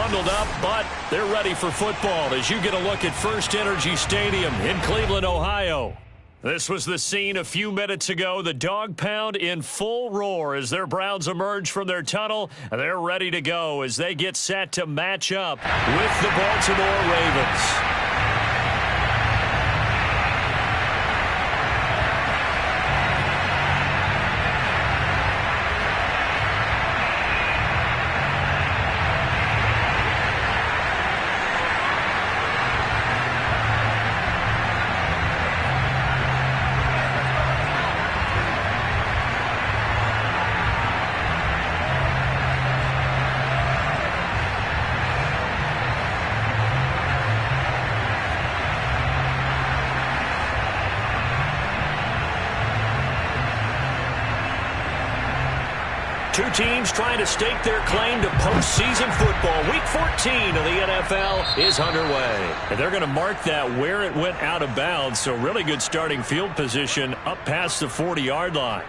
bundled up, but they're ready for football as you get a look at First Energy Stadium in Cleveland, Ohio. This was the scene a few minutes ago. The dog pound in full roar as their Browns emerge from their tunnel. They're ready to go as they get set to match up with the Baltimore Ravens. Two teams trying to stake their claim to postseason football. Week 14 of the NFL is underway. And they're going to mark that where it went out of bounds, so really good starting field position up past the 40-yard line.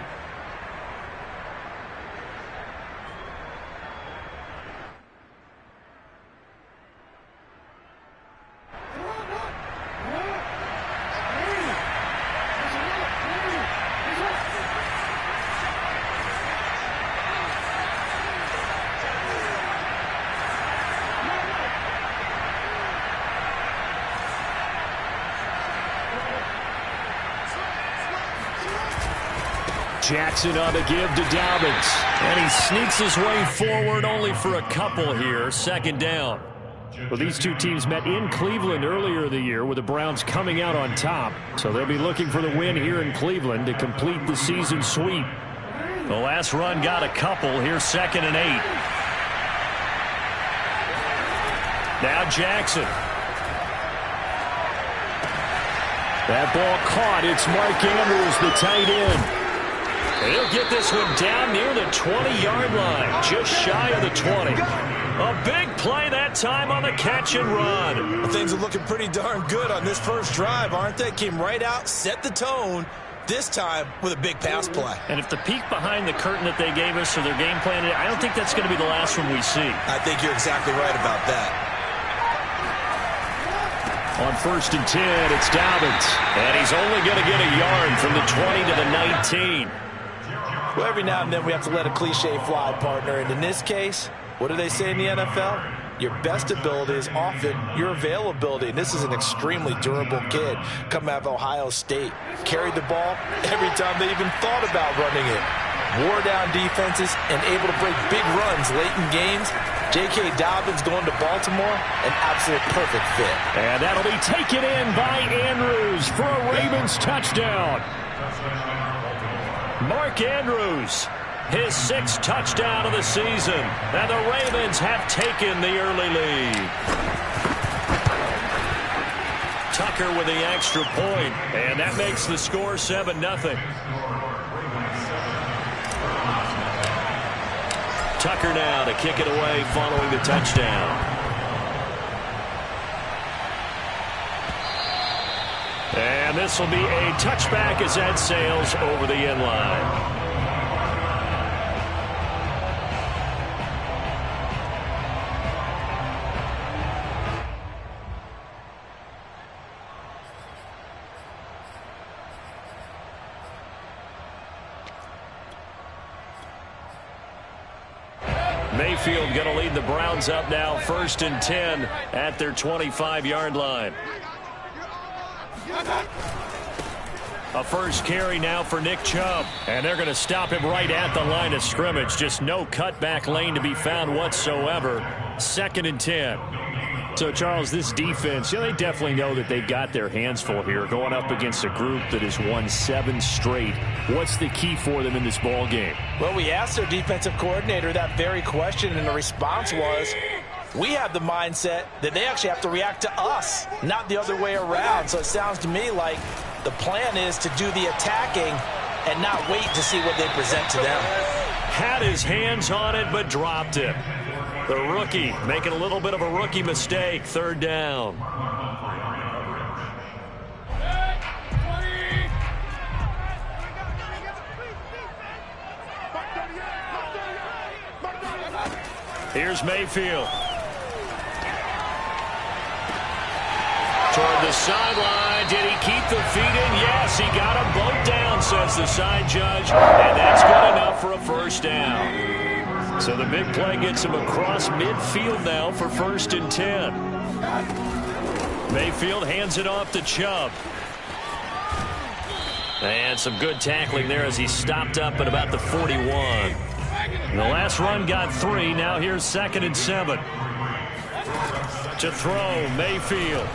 Jackson on the give to Dobbins. And he sneaks his way forward only for a couple here. Second down. Well, these two teams met in Cleveland earlier in the year with the Browns coming out on top. So they'll be looking for the win here in Cleveland to complete the season sweep. The last run got a couple. Here's 2nd and 8. Now Jackson. That ball caught. It's Mark Andrews, the tight end. He'll get this one down near the 20-yard line, just shy of the 20. A big play that time on the catch and run. Well, things are looking pretty darn good on this first drive, aren't they? Came right out, set the tone, this time with a big pass play. And if the peek behind the curtain that they gave us or their game plan, I don't think that's going to be the last one we see. I think you're exactly right about that. On 1st and 10, it's Dobbins. And he's only going to get a yard from the 20 to the 19. Well, every now and then we have to let a cliche fly, partner. And in this case, what do they say in the NFL? Your best ability is often your availability. And this is an extremely durable kid coming out of Ohio State. Carried the ball every time they even thought about running it. Wore down defenses and able to break big runs late in games. J.K. Dobbins going to Baltimore, an absolute perfect fit. And that'll be taken in by Andrews for a Ravens touchdown. Mark Andrews, his 6th touchdown of the season. And the Ravens have taken the early lead. Tucker with the extra point, and that makes the score 7-0. Tucker now to kick it away following the touchdown. And this will be a touchback as that sails over the end line. Mayfield going to lead the Browns up now, 1st and 10 at their 25-yard line. A first carry now for Nick Chubb. And they're going to stop him right at the line of scrimmage. Just no cutback lane to be found whatsoever. 2nd and 10. So, Charles, this defense, they definitely know that they've got their hands full here going up against a group that has won 7 straight. What's the key for them in this ball game? Well, we asked their defensive coordinator that very question, and the response was, we have the mindset that they actually have to react to us, not the other way around. So it sounds to me like the plan is to do the attacking and not wait to see what they present to them. Had his hands on it, but dropped it. The rookie making a little bit of a rookie mistake. 3rd down. Here's Mayfield. toward the sideline. Did he keep the feet in? Yes, he got them both down, says the side judge. And that's good enough for a first down. So the big play gets him across midfield now for 1st and 10. Mayfield hands it off to Chubb. And some good tackling there as he stopped up at about the 41. The last run got 3. Now here's 2nd and 7. To throw, Mayfield.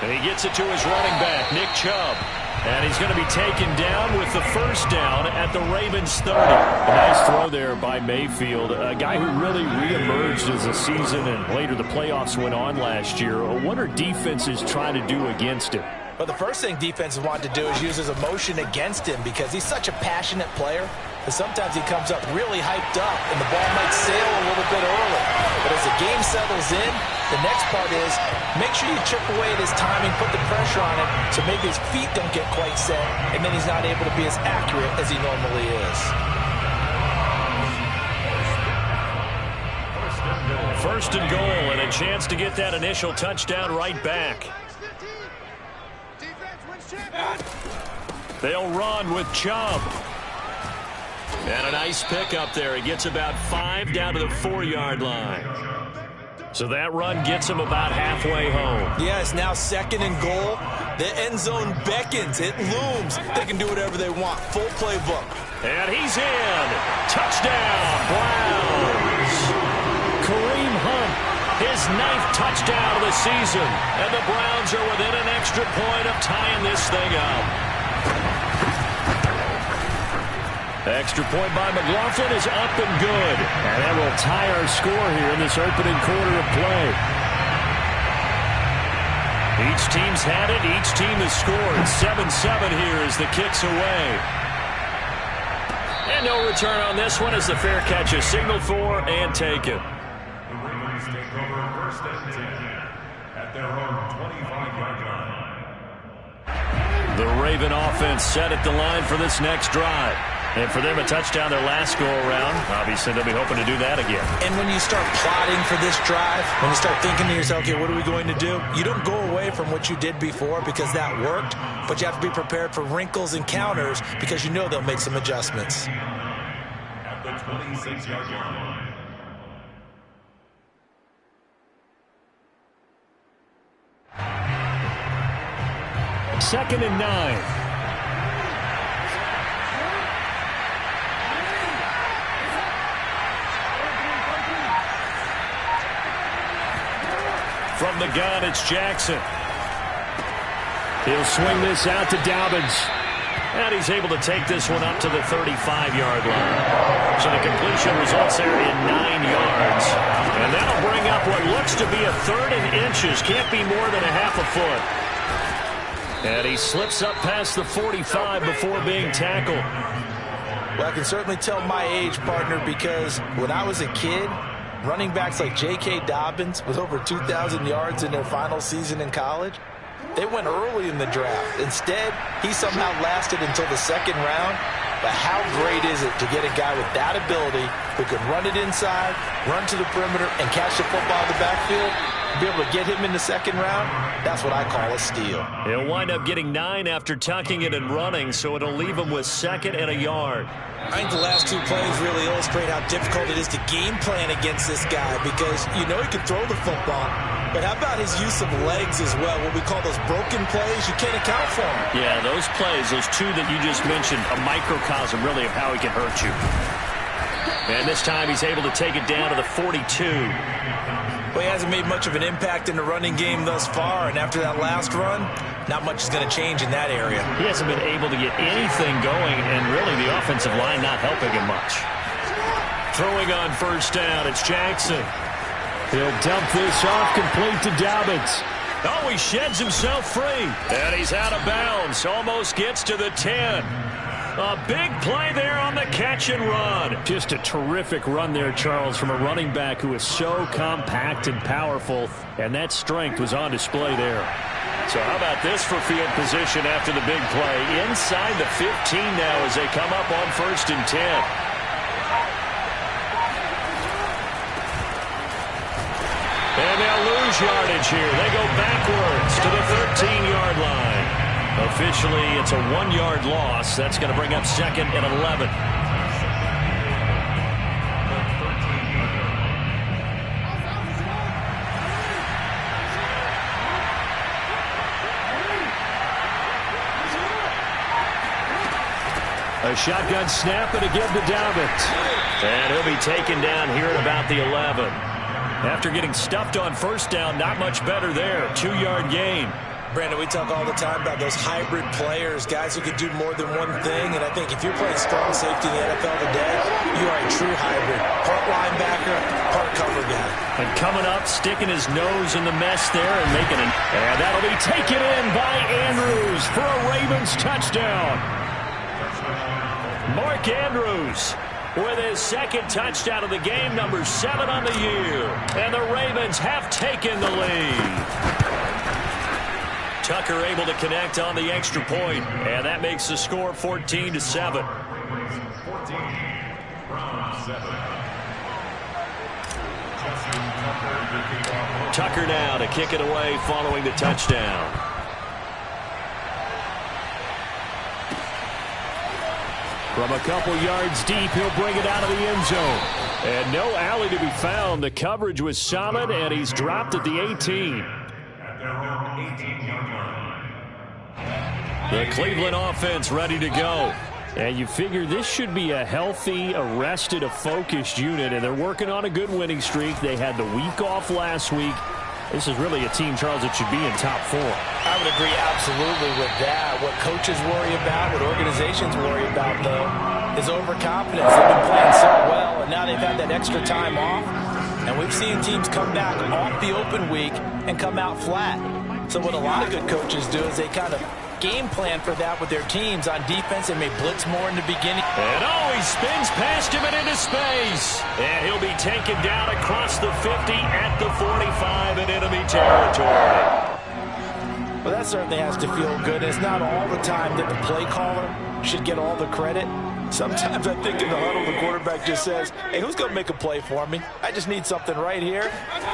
And he gets it to his running back, Nick Chubb. And he's going to be taken down with the first down at the Ravens 30. A nice throw there by Mayfield, a guy who really reemerged as the season and later the playoffs went on last year. What are defenses trying to do against him? Well, the first thing defenses want to do is use his emotion against him because he's such a passionate player. And sometimes he comes up really hyped up, and the ball might sail a little bit early. But as the game settles in, the next part is make sure you chip away at his timing, put the pressure on him, so maybe his feet don't get quite set, and then he's not able to be as accurate as he normally is. First and goal, and a chance to get that initial touchdown right back. They'll run with Chubb. And a nice pickup there. He gets about 5 down to the 4-yard line. So that run gets him about halfway home. Yes, now 2nd and goal. The end zone beckons. It looms. They can do whatever they want. Full playbook. And he's in. Touchdown, Browns. Kareem Hunt, his 9th touchdown of the season. And the Browns are within an extra point of tying this thing up. Extra point by McLaughlin is up and good. And that will tie our score here in this opening quarter of play. Each team's had it. Each team has scored. 7-7 here as the kick's away. And no return on this one as the fair catch is signaled for and taken. The Ravens take over 1st and 10 at their own 25-yard line. The Raven offense set at the line for this next drive. And for them, a touchdown their last go-around. Obviously, they'll be hoping to do that again. And when you start plotting for this drive, when you start thinking to yourself, okay, what are we going to do? You don't go away from what you did before because that worked, but you have to be prepared for wrinkles and counters because you know they'll make some adjustments. At the 26-yard line. Second and 9. From the gun, it's Jackson. He'll swing this out to Dobbins. And he's able to take this one up to the 35-yard line. So the completion results there in 9 yards. And that'll bring up what looks to be a 3rd and inches. Can't be more than a half a foot. And he slips up past the 45 before being tackled. Well, I can certainly tell my age, partner, because when I was a kid, running backs like J.K. Dobbins with over 2,000 yards in their final season in college, they went early in the draft. Instead, he somehow lasted until the 2nd round. But how great is it to get a guy with that ability who can run it inside, run to the perimeter, and catch the football in the backfield? Be able to get him in the 2nd round, that's what I call a steal. He'll wind up getting 9 after tucking it and running, so it'll leave him with 2nd and a yard. I think the last 2 plays really illustrate how difficult it is to game plan against this guy because you know he can throw the football. But how about his use of legs as well? What we call those broken plays, you can't account for them. Yeah, those plays, those 2 that you just mentioned, a microcosm really of how he can hurt you. And this time he's able to take it down to the 42. Well, he hasn't made much of an impact in the running game thus far, and after that last run, not much is going to change in that area. He hasn't been able to get anything going, and really the offensive line not helping him much. Throwing on first down, it's Jackson. He'll dump this off complete to Dobbins. Oh, he sheds himself free. And he's out of bounds. Almost gets to the 10. A big play there on the catch and run. Just a terrific run there, Charles, from a running back who is so compact and powerful. And that strength was on display there. So how about this for field position after the big play? Inside the 15 now as they come up on 1st and 10. And they'll lose lose yardage here. They go backwards to the 13-yard line. Officially, it's a 1-yard loss. That's going to bring up 2nd and 11. A shotgun snap and again to Dobbins. And he'll be taken down here at about the 11. After getting stuffed on first down, not much better there. 2-yard gain. Brandon, we talk all the time about those hybrid players, guys who can do more than one thing. And I think if you're playing strong safety in the NFL today, you are a true hybrid. Part linebacker, part cover guy. And coming up, sticking his nose in the mess there and making it. And that'll be taken in by Andrews for a Ravens touchdown. Mark Andrews with his 2nd touchdown of the game, number 7 on the year. And the Ravens have taken the lead. Tucker able to connect on the extra point, and that makes the score 14-7. 14, Tucker now to kick it away following the touchdown. From a couple yards deep, he'll bring it out of the end zone. And no alley to be found. The coverage was solid, and he's dropped at the 18. at their own 18-yard line. The Cleveland offense ready to go. And you figure this should be a healthy, arrested, a focused unit, and they're working on a good winning streak. They had the week off last week. This is really a team, Charles, that should be in top 4. I would agree absolutely with that. What coaches worry about, what organizations worry about, though, is overconfidence. They've been playing so well, and now they've had that extra time off. And we've seen teams come back off the open week and come out flat. So what a lot of good coaches do is they kind of game plan for that with their teams. On defense, they may blitz more in the beginning. And he spins past him and into space. And he'll be taken down across the 50 at the 45 in enemy territory. Well, that certainly has to feel good. It's not all the time that the play caller should get all the credit. Sometimes I think in the huddle, the quarterback just says, hey, who's going to make a play for me? I just need something right here.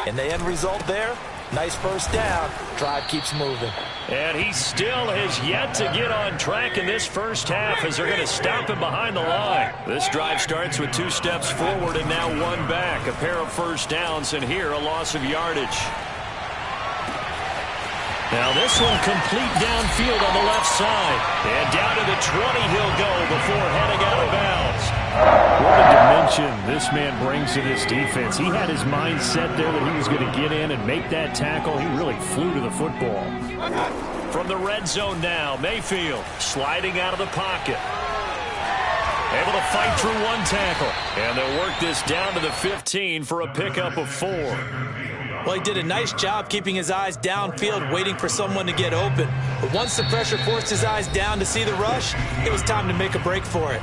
And the end result there, nice first down. Drive keeps moving. And he still has yet to get on track in this first half as they're going to stop him behind the line. This drive starts with 2 steps forward and now 1 back. A pair of first downs, and here a loss of yardage. Now this one complete downfield on the left side. And down to the 20 he'll go before heading out of bounds. What a dimension this man brings to this defense. He had his mind set there that he was going to get in and make that tackle. He really flew to the football. From the red zone now, Mayfield sliding out of the pocket. Able to fight through 1 tackle. And they'll work this down to the 15 for a pickup of 4. Well, he did a nice job keeping his eyes downfield, waiting for someone to get open. But once the pressure forced his eyes down to see the rush, it was time to make a break for it.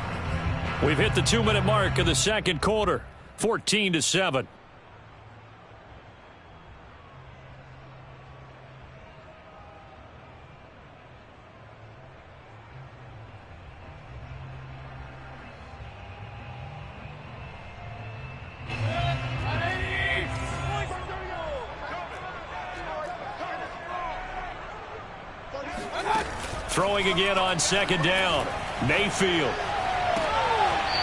We've hit the 2-minute mark of the second quarter, 14-7. Throwing again on second down. Mayfield.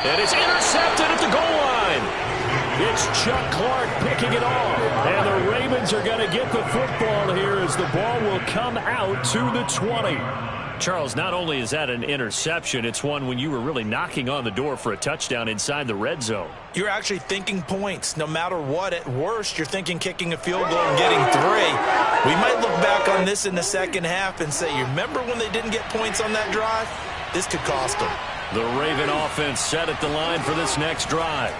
And it's intercepted at the goal line. It's Chuck Clark picking it off. And the Ravens are going to get the football here as the ball will come out to the 20. Charles, not only is that an interception, it's one when you were really knocking on the door for a touchdown inside the red zone. You're actually thinking points. No matter what, at worst, you're thinking kicking a field goal and getting 3. We might look back on this in the second half and say, you remember when they didn't get points on that drive? This could cost them. The Raven offense set at the line for this next drive.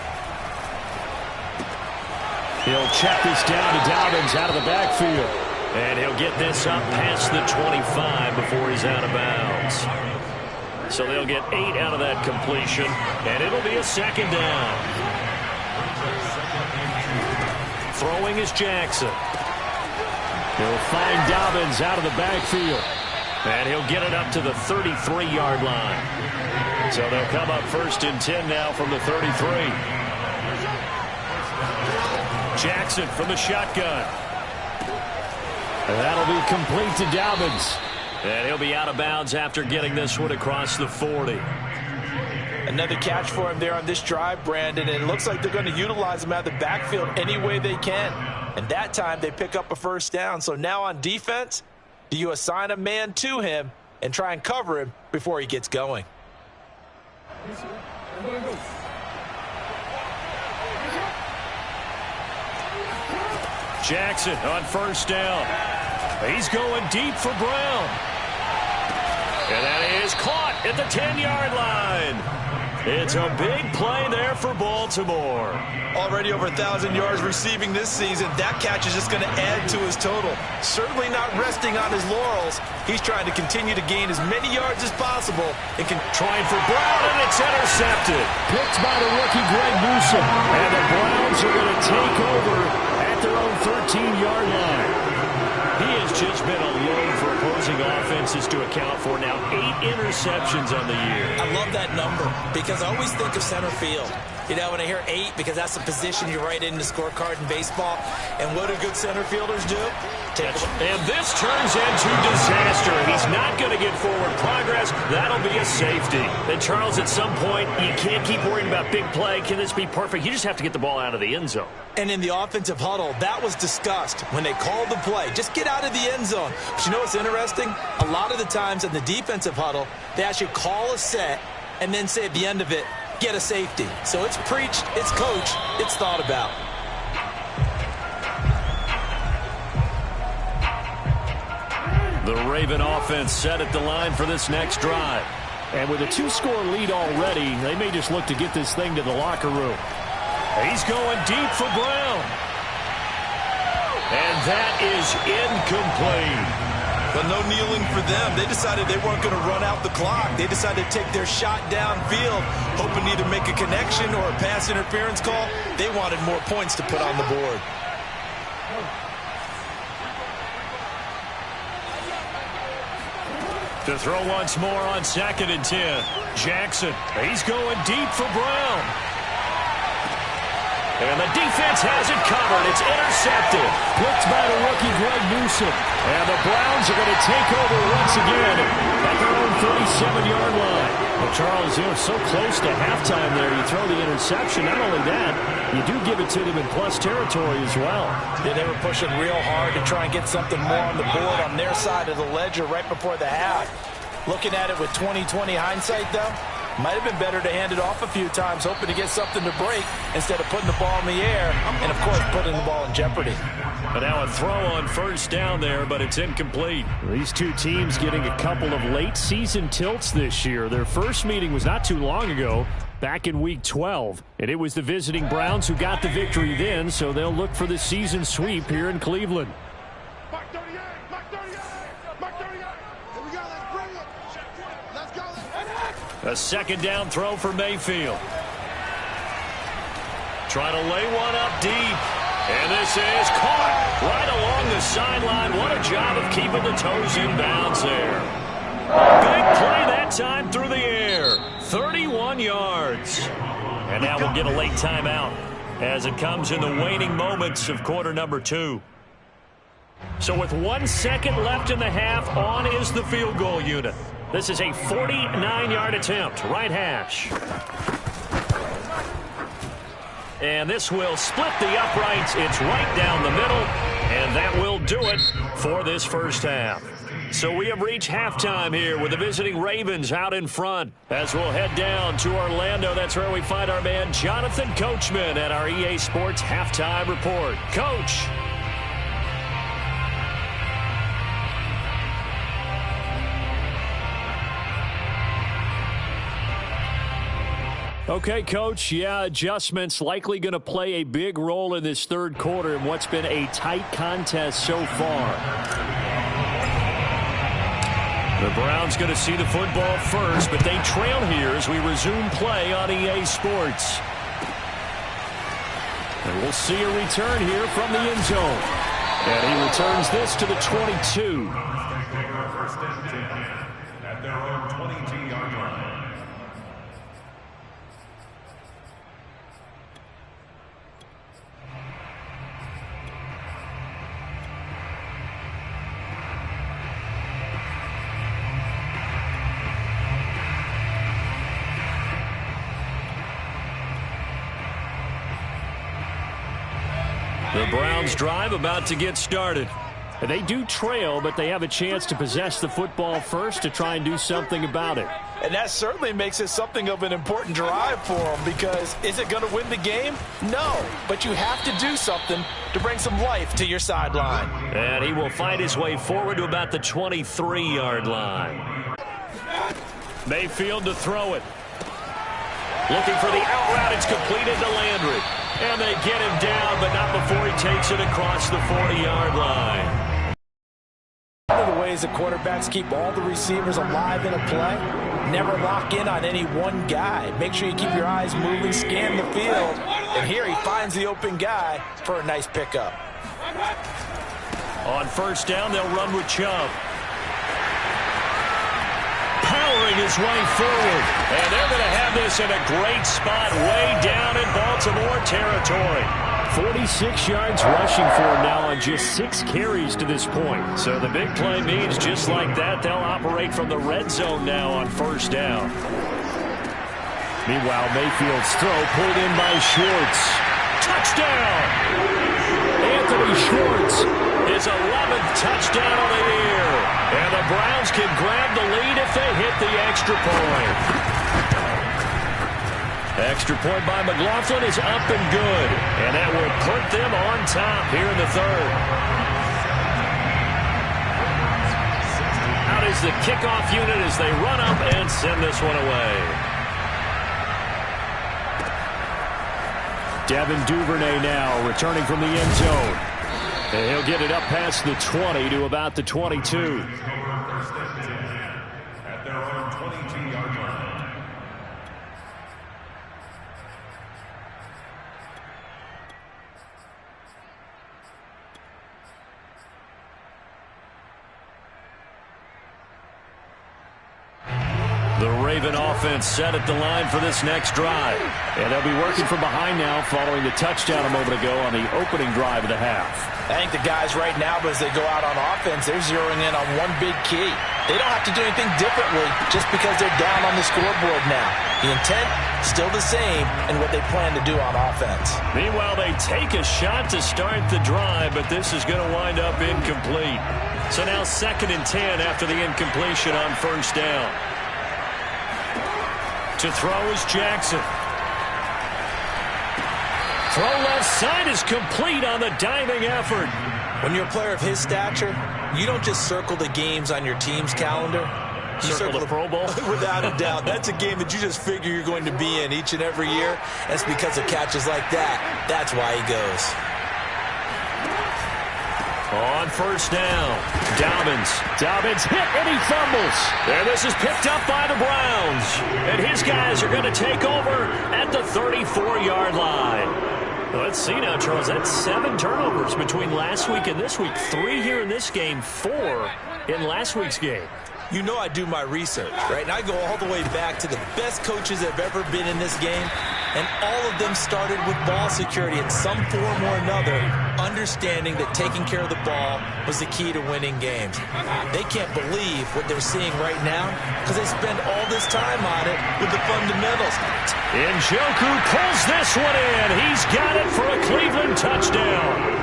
He'll check this down to Dobbins out of the backfield. And he'll get this up past the 25 before he's out of bounds. So they'll get 8 out of that completion, and it'll be a second down. Throwing is Jackson. He'll find Dobbins out of the backfield. And he'll get it up to the 33-yard line. So they'll come up 1st and 10 now from the 33. Jackson from the shotgun. And that'll be complete to Dobbins. And he'll be out of bounds after getting this one across the 40. Another catch for him there on this drive, Brandon. And it looks like they're going to utilize him out of the backfield any way they can. And that time they pick up a first down. So now on defense, do you assign a man to him and try and cover him before he gets going? Jackson on first down. He's going deep for Brown. And that is caught at the 10-yard line. It's a big play there for Baltimore. Already over 1,000 yards receiving this season. That catch is just going to add to his total. Certainly not resting on his laurels. He's trying to continue to gain as many yards as possible. And trying for Brown, and it's intercepted. Picked by the rookie Greg Newsome. And the Browns are going to take over at their own 13-yard line. He has just been a load for opposing offenses to account for. Now 8 interceptions on the year. I love that number because I always think of center field. You know, when I hear 8, because that's the position you write in the scorecard in baseball. And what do good center fielders do? And this turns into disaster. He's not going to get forward progress. That'll be a safety. And Charles, at some point, you can't keep worrying about big play. Can this be perfect? You just have to get the ball out of the end zone. And in the offensive huddle, that was discussed when they called the play. Just get out of the end zone. But you know what's interesting? A lot of the times in the defensive huddle, they actually call a set and then say at the end of it, get a safety. So it's preached, it's coached, it's thought about. The Raven offense set at the line for this next drive. And with a 2-score lead already, they may just look to get this thing to the locker room. He's going deep for Brown. And that is incomplete. But no kneeling for them. They decided they weren't going to run out the clock. They decided to take their shot downfield, hoping to either make a connection or a pass interference call. They wanted more points to put on the board. To throw once more on 2nd and 10. Jackson, he's going deep for Brown. And the defense has it covered. It's intercepted. Blitzed by the rookie Greg Newsome. And the Browns are going to take over once again at their own 37-yard line. Well, Charles, you know, so close to halftime there. You throw the interception. Not only that, you do give it to them in plus territory as well. Yeah, they were pushing real hard to try and get something more on the board on their side of the ledger right before the half. Looking at it with 20/20 hindsight, though, might have been better to hand it off a few times, hoping to get something to break instead of putting the ball in the air and, of course, putting the ball in jeopardy. But now a throw on first down there, but it's incomplete. These two teams getting a couple of late-season tilts this year. Their first meeting was not too long ago, back in Week 12. And it was the visiting Browns who got the victory then, so they'll look for the season sweep here in Cleveland. A second down throw for Mayfield. Trying to lay one up deep. And this is caught right along the sideline. What a job of keeping the toes in bounds there. Big play that time through the air. 31 yards. And now we'll get a late timeout as it comes in the waning moments of quarter number 2. So with 1 second left in the half, on is the field goal unit. This is a 49-yard attempt, right hash. And this will split the uprights. It's right down the middle, and that will do it for this first half. So we have reached halftime here with the visiting Ravens out in front. As we'll head down to Orlando, that's where we find our man Jonathan Coachman at our EA Sports Halftime Report. Coach. Okay, Coach, yeah, adjustments likely going to play a big role in this third quarter in what's been a tight contest so far. The Browns going to see the football first, but they trail here as we resume play on EA Sports. And we'll see a return here from the end zone. And he returns this to the 22. First and 10 at their own 22-yard line. Browns drive about to get started. They do trail, but they have a chance to possess the football first to try and do something about it. And that certainly makes it something of an important drive for them, because is it going to win the game? No, but you have to do something to bring some life to your sideline. And he will find his way forward to about the 23-yard line. Mayfield to throw it. Looking for the out route. It's completed to Landry. And they get him down, but not before he takes it across the 40-yard line. One of the ways that quarterbacks keep all the receivers alive in a play, never lock in on any one guy. Make sure you keep your eyes moving, scan the field. And here he finds the open guy for a nice pickup. On first down, they'll run with Chubb. Powering his way forward. And they're going to have this in a great spot way down in Baltimore territory. 46 yards rushing for him now on just 6 carries to this point. So the big play means just like that, they'll operate from the red zone now on first down. Meanwhile, Mayfield's throw pulled in by Schwartz. Touchdown! Anthony Schwartz, his 11th touchdown of the year. And the Browns can grab the lead if they hit the extra point. Extra point by McLaughlin is up and good. And that will put them on top here in the third. Out is the kickoff unit as they run up and send this one away. Devin Duvernay now returning from the end zone. And he'll get it up past the 20 to about the 22. At their own 22-yard line. The Raven offense set at the line for this next drive. And they'll be working from behind now following the touchdown a moment ago on the opening drive of the half. I think the guys right now, as they go out on offense, they're zeroing in on one big key. They don't have to do anything differently just because they're down on the scoreboard now. The intent, still the same, and what they plan to do on offense. Meanwhile, they take a shot to start the drive, but this is going to wind up incomplete. So now 2nd and 10 after the incompletion on first down. To throw is Jackson. Throw left side is complete on the diving effort. When you're a player of his stature, you don't just circle the games on your team's calendar. You circle the Pro Bowl? Without a doubt. That's a game that you just figure you're going to be in each and every year. That's because of catches like that. That's why he goes. On first down, Dobbins hit and he fumbles. And this is picked up by the Browns. And his guys are going to take over at the 34-yard line. Let's see now, Charles. That's 7 turnovers between last week and this week. 3 here in this game, 4 in last week's game. You know I do my research, right? And I go all the way back to the best coaches that have ever been in this game. And all of them started with ball security in some form or another, understanding that taking care of the ball was the key to winning games. They can't believe what they're seeing right now because they spend all this time on it with the fundamentals. Njoku pulls this one in. He's got it for a Cleveland touchdown.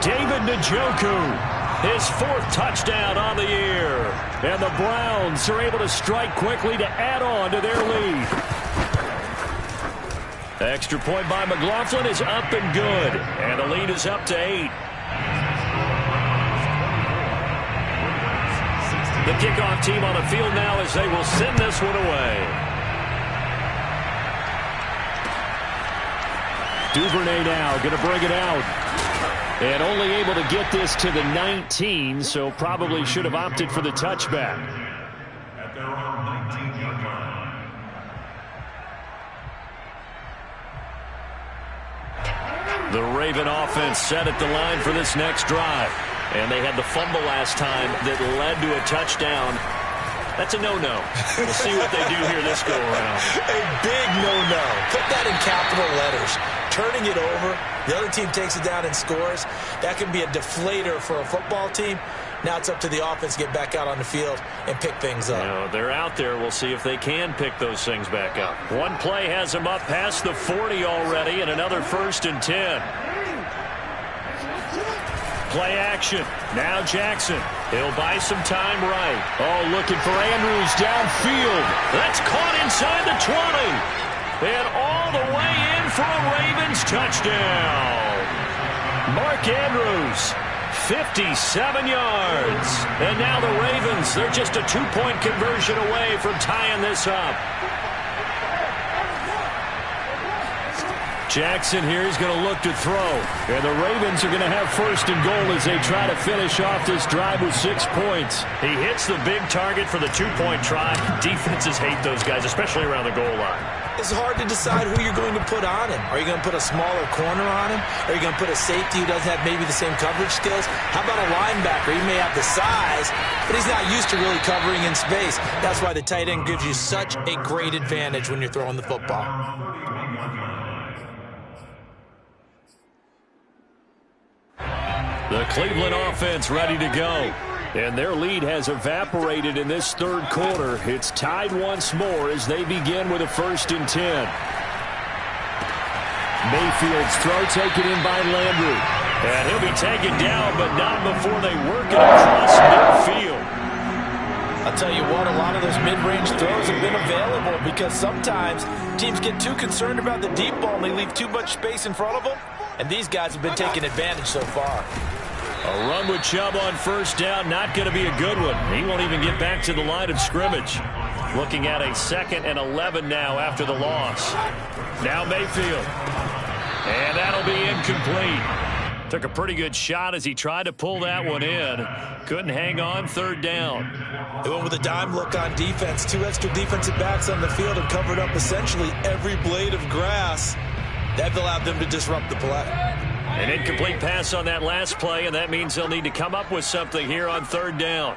David Njoku, his 4th touchdown on the year. And the Browns are able to strike quickly to add on to their lead. Extra point by McLaughlin is up and good. And the lead is up to 8. The kickoff team on the field now as they will send this one away. Duvernay now going to bring it out. And only able to get this to the 19, so probably should have opted for the touchback. At their own 19-yard line. The Raven offense set at the line for this next drive. And they had the fumble last time that led to a touchdown. That's a no-no. We'll see what they do here this go-around. A big no-no. Put that in capital letters. Turning it over, the other team takes it down and scores. That can be a deflator for a football team. Now it's up to the offense to get back out on the field and pick things up. They're out there. We'll see if they can pick those things back up. One play has them up past the 40 already, and another 1st and 10. Play action. Now Jackson. He'll buy some time right. Oh, looking for Andrews downfield. That's caught inside the 20. And all the way in for a Ravens touchdown. Mark Andrews, 57 yards. And now the Ravens, they're just a 2-point conversion away from tying this up. Jackson here is going to look to throw. And the Ravens are going to have 1st and goal as they try to finish off this drive with 6 points. He hits the big target for the 2-point try. Defenses hate those guys, especially around the goal line. It's hard to decide who you're going to put on him. Are you going to put a smaller corner on him? Are you going to put a safety who doesn't have maybe the same coverage skills? How about a linebacker? He may have the size, but he's not used to really covering in space. That's why the tight end gives you such a great advantage when you're throwing the football. The Cleveland offense ready to go. And their lead has evaporated in this 3rd quarter. It's tied once more as they begin with a 1st and 10. Mayfield's throw taken in by Landry. And he'll be taken down, but not before they work it across midfield. I'll tell you what, a lot of those mid-range throws have been available because sometimes teams get too concerned about the deep ball and they leave too much space in front of them. And these guys have been taking advantage so far. A run with Chubb on 1st down, not going to be a good one. He won't even get back to the line of scrimmage. Looking at a 2nd and 11 now after the loss. Now Mayfield. And that'll be incomplete. Took a pretty good shot as he tried to pull that one in. Couldn't hang on 3rd down. They went with a dime look on defense. 2 extra defensive backs on the field and covered up essentially every blade of grass. That allowed them to disrupt the play. An incomplete pass on that last play, and that means they'll need to come up with something here on 3rd down.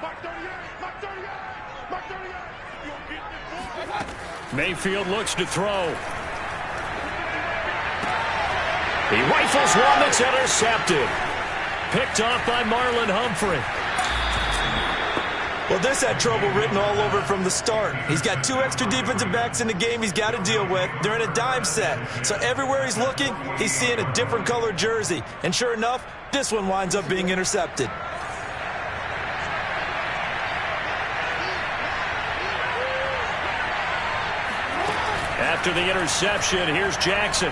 Mayfield looks to throw. He rifles one that's intercepted. Picked off by Marlon Humphrey. Well, this had trouble written all over from the start. He's got 2 extra defensive backs in the game he's got to deal with. They're in a dime set. So everywhere he's looking, he's seeing a different color jersey. And sure enough, this one winds up being intercepted. After the interception, here's Jackson.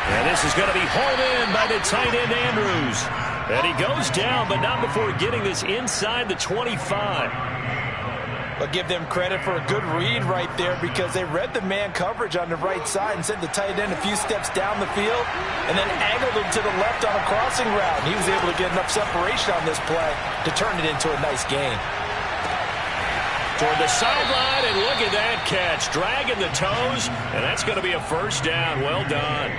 And this is going to be hauled in by the tight end Andrews. And he goes down, but not before getting this inside the 25. But give them credit for a good read right there because they read the man coverage on the right side and sent the tight end a few steps down the field and then angled him to the left on a crossing route. And he was able to get enough separation on this play to turn it into a nice gain. Toward the sideline, and look at that catch. Dragging the toes, and that's going to be a 1st down. Well done.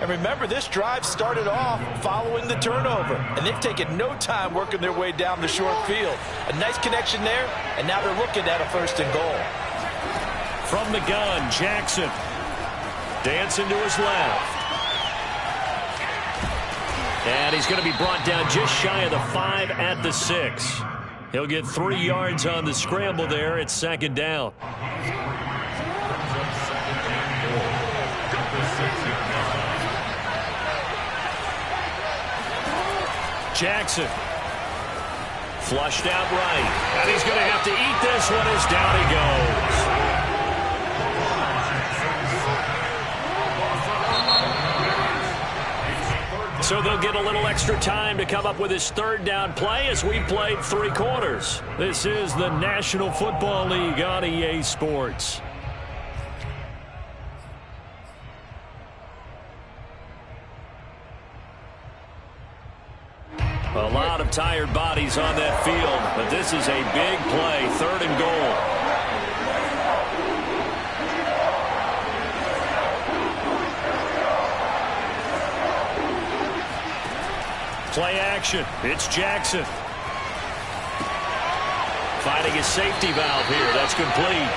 And remember, this drive started off following the turnover, and they've taken no time working their way down the short field. A nice connection there, and now they're looking at a 1st and goal. From the gun, Jackson. Dancing to his left. And he's going to be brought down just shy of the 5 at the 6. He'll get 3 yards on the scramble there. It's 2nd down. Jackson. Flushed out right. And he's going to have to eat this one as down he goes. So they'll get a little extra time to come up with his 3rd down play as we played 3 quarters. This is the National Football League on EA Sports. A lot of tired bodies on that field, but this is a big play, 3rd and goal. Play action. It's Jackson. Finding his safety valve here. That's complete.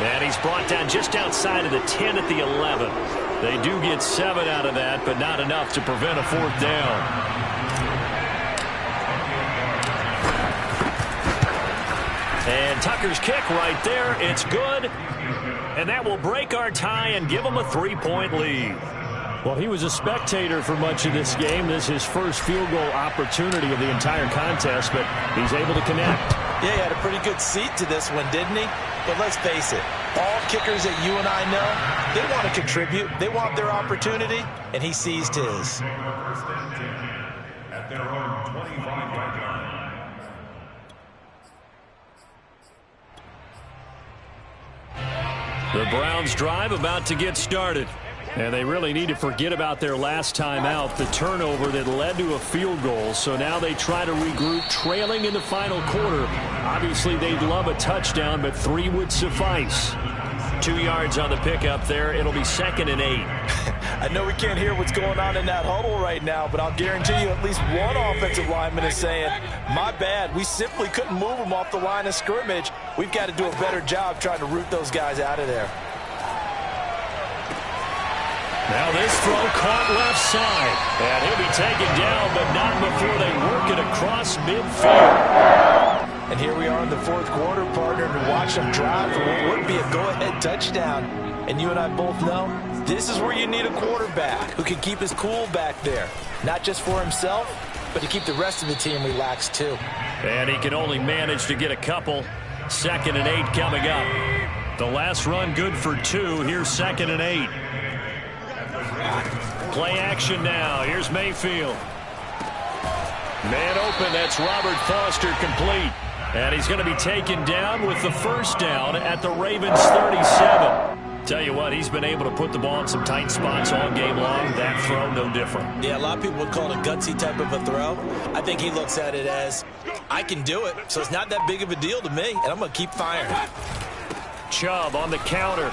And he's brought down just outside of the 10 at the 11. They do get 7 out of that, but not enough to prevent a 4th down. And Tucker's kick right there. It's good. And that will break our tie and give them a 3-point lead. Well, he was a spectator for much of this game. This is his first field goal opportunity of the entire contest, but he's able to connect. Yeah, he had a pretty good seat to this one, didn't he? But let's face it, all kickers that you and I know, they want to contribute. They want their opportunity, and he seized his. First and 10 at their own 25-yard line. The Browns drive about to get started. And they really need to forget about their last time out, the turnover that led to a field goal. So now they try to regroup, trailing in the final quarter. Obviously, they'd love a touchdown, but 3 would suffice. 2 yards on the pickup there. It'll be 2nd and 8. I know we can't hear what's going on in that huddle right now, but I'll guarantee you at least one offensive lineman is saying, my bad, we simply couldn't move them off the line of scrimmage. We've got to do a better job trying to root those guys out of there. Now this throw caught left side. And he'll be taken down, but not before they work it across midfield. And here we are in the 4th quarter, partner, to watch them drive for what would be a go-ahead touchdown. And you and I both know this is where you need a quarterback who can keep his cool back there. Not just for himself, but to keep the rest of the team relaxed too. And he can only manage to get a couple. 2nd and 8 coming up. The last run good for 2. Here's 2nd and 8. Play action now. Here's Mayfield. Man open. That's Robert Foster complete. And he's going to be taken down with the first down at the Ravens 37. Tell you what, he's been able to put the ball in some tight spots all game long. That throw, no different. Yeah, a lot of people would call it a gutsy type of a throw. I think he looks at it as, I can do it, so it's not that big of a deal to me, and I'm going to keep firing. Chubb on the counter.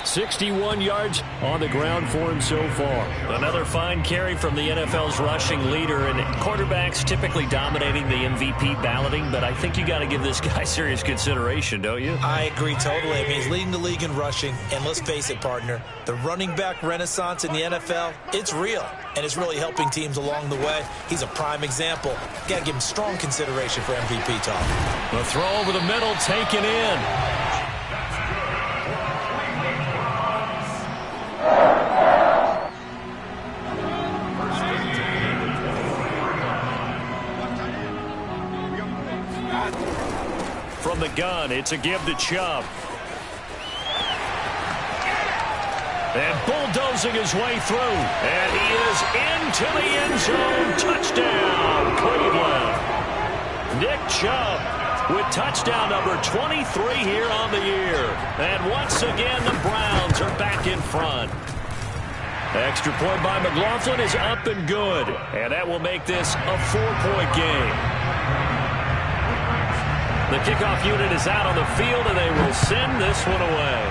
61 yards on the ground for him so far. Another fine carry from the NFL's rushing leader, and quarterbacks typically dominating the MVP balloting, but I think you got to give this guy serious consideration, don't you? I agree totally. I mean, he's leading the league in rushing, and let's face it, partner, the running back renaissance in the NFL, it's real, and it's really helping teams along the way. He's a prime example. Got to give him strong consideration for MVP talk. The throw over the middle, taken in. From the gun, it's a give to Chubb. And bulldozing his way through. And he is into the end zone. Touchdown, Cleveland. Nick Chubb with touchdown number 23 here on the year. And once again, the Browns are back in front. Extra point by McLaughlin is up and good. And that will make this a 4-point game. The kickoff unit is out on the field, and they will send this one away.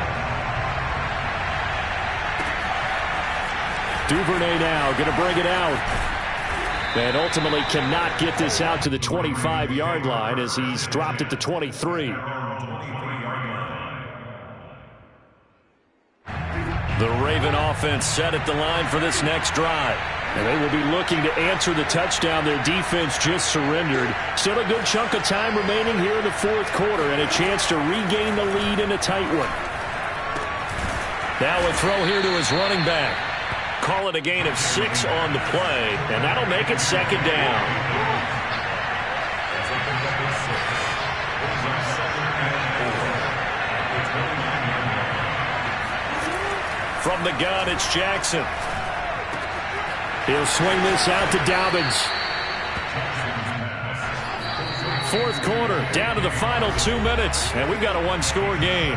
Duvernay now going to bring it out. And ultimately cannot get this out to the 25-yard line as he's dropped at the 23. The Raven offense set at the line for this next drive. And they will be looking to answer the touchdown their defense just surrendered. Still a good chunk of time remaining here in the 4th quarter and a chance to regain the lead in a tight one. Now a throw here to his running back. Call it a gain of 6 on the play, and that'll make it 2nd down. From the gun, it's Jackson. He'll swing this out to Dobbins. 4th quarter, down to the final 2 minutes, and we've got a 1-score game.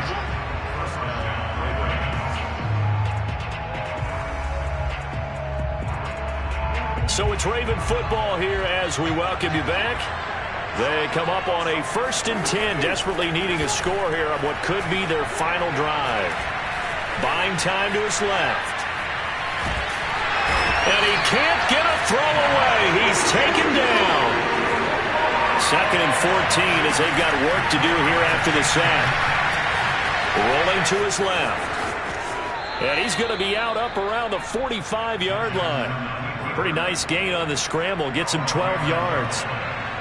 So it's Raven football here as we welcome you back. They come up on a 1st and 10, desperately needing a score here on what could be their final drive. Buying time to his left. And he can't get a throw away. He's taken down. 2nd and 14 as they've got work to do here after the sack. Rolling to his left. And he's going to be out up around the 45-yard line. Pretty nice gain on the scramble. Gets him 12 yards.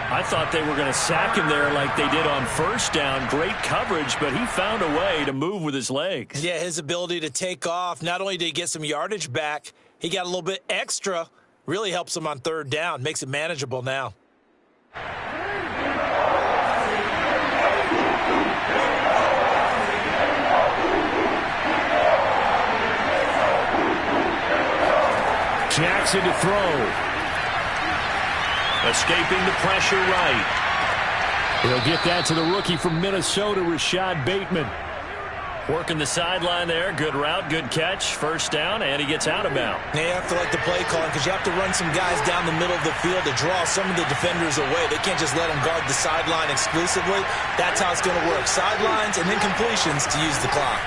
I thought they were going to sack him there like they did on first down. Great coverage, but he found a way to move with his legs. Yeah, his ability to take off, not only did he get some yardage back, he got a little bit extra. Really helps him on third down, makes it manageable now. Jackson to throw. Escaping the pressure right. He'll get that to the rookie from Minnesota, Rashad Bateman. Working the sideline there. Good route, good catch. First down, and he gets out of bounds. Now you have to like the play calling because you have to run some guys down the middle of the field to draw some of the defenders away. They can't just let them guard the sideline exclusively. That's how it's going to work. Sidelines and then completions to use the clock.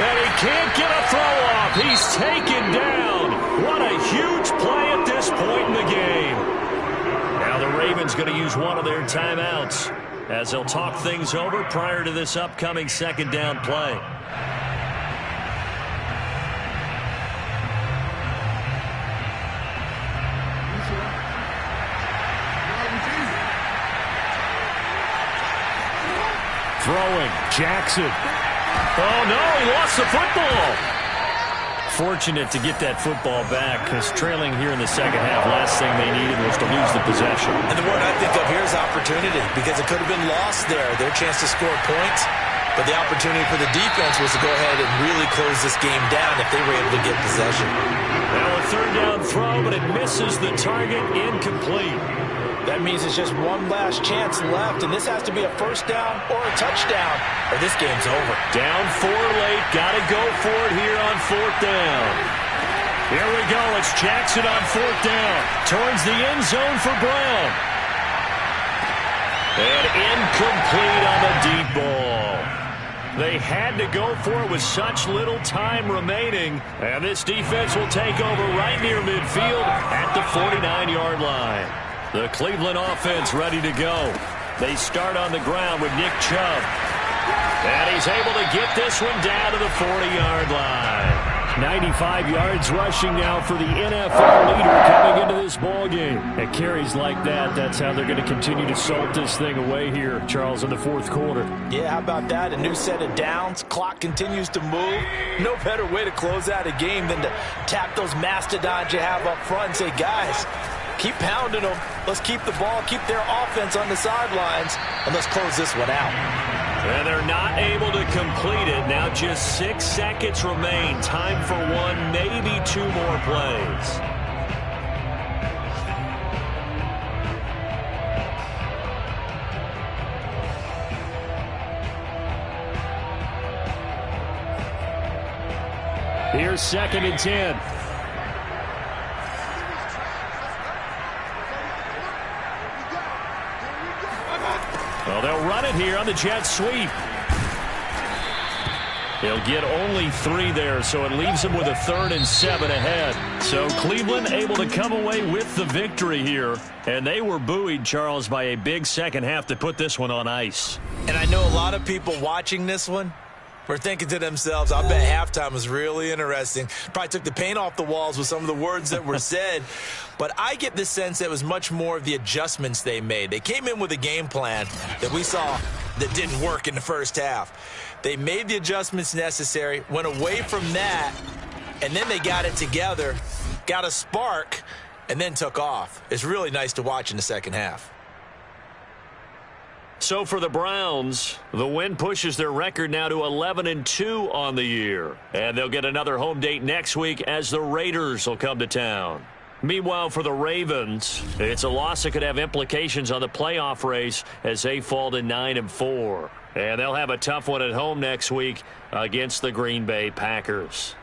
And he can't get a throw off. He's taken down. What a huge play at this point in the game. Now the Ravens going to use one of their timeouts as they'll talk things over prior to this upcoming second down play. Throwing, Jackson. Oh, no, he lost the football. Fortunate to get that football back because trailing here in the second half, last thing they needed was to lose the possession. And the word I think of here is opportunity because it could have been lost there. Their chance to score points, but the opportunity for the defense was to go ahead and really close this game down if they were able to get possession. Now a third down throw, but it misses the target, incomplete. That means it's just one last chance left, and this has to be a first down or a touchdown, or this game's over. Down 4 late, got to go for it here on fourth down. Here we go, it's Jackson on fourth down. Towards the end zone for Brown. And incomplete on the deep ball. They had to go for it with such little time remaining, and this defense will take over right near midfield at the 49-yard line. The Cleveland offense ready to go. They start on the ground with Nick Chubb. And he's able to get this one down to the 40-yard line. 95 yards rushing now for the NFL leader coming into this ballgame. At carries like that, that's how they're going to continue to salt this thing away here, Charles, in the fourth quarter. Yeah, how about that? A new set of downs. Clock continues to move. No better way to close out a game than to tap those mastodons you have up front and say, guys, keep pounding them. Let's keep the ball, keep their offense on the sidelines, and let's close this one out. And they're not able to complete it. Now just 6 seconds remain. Time for one, maybe 2 more plays. Here's 2nd and 10. Well, they'll run it here on the jet sweep. He'll get only 3 there, so it leaves him with a 3rd and 7 ahead. So Cleveland able to come away with the victory here. And they were buoyed, Charles, by a big second half to put this one on ice. And I know a lot of people watching this one were thinking to themselves, I bet halftime was really interesting. Probably took the paint off the walls with some of the words that were said. But I get the sense that it was much more of the adjustments they made. They came in with a game plan that we saw that didn't work in the first half. They made the adjustments necessary, went away from that, and then they got it together, got a spark, and then took off. It's really nice to watch in the second half. So for the Browns, the win pushes their record now to 11-2 on the year. And they'll get another home date next week as the Raiders will come to town. Meanwhile, for the Ravens, it's a loss that could have implications on the playoff race as they fall to 9-4. And they'll have a tough one at home next week against the Green Bay Packers.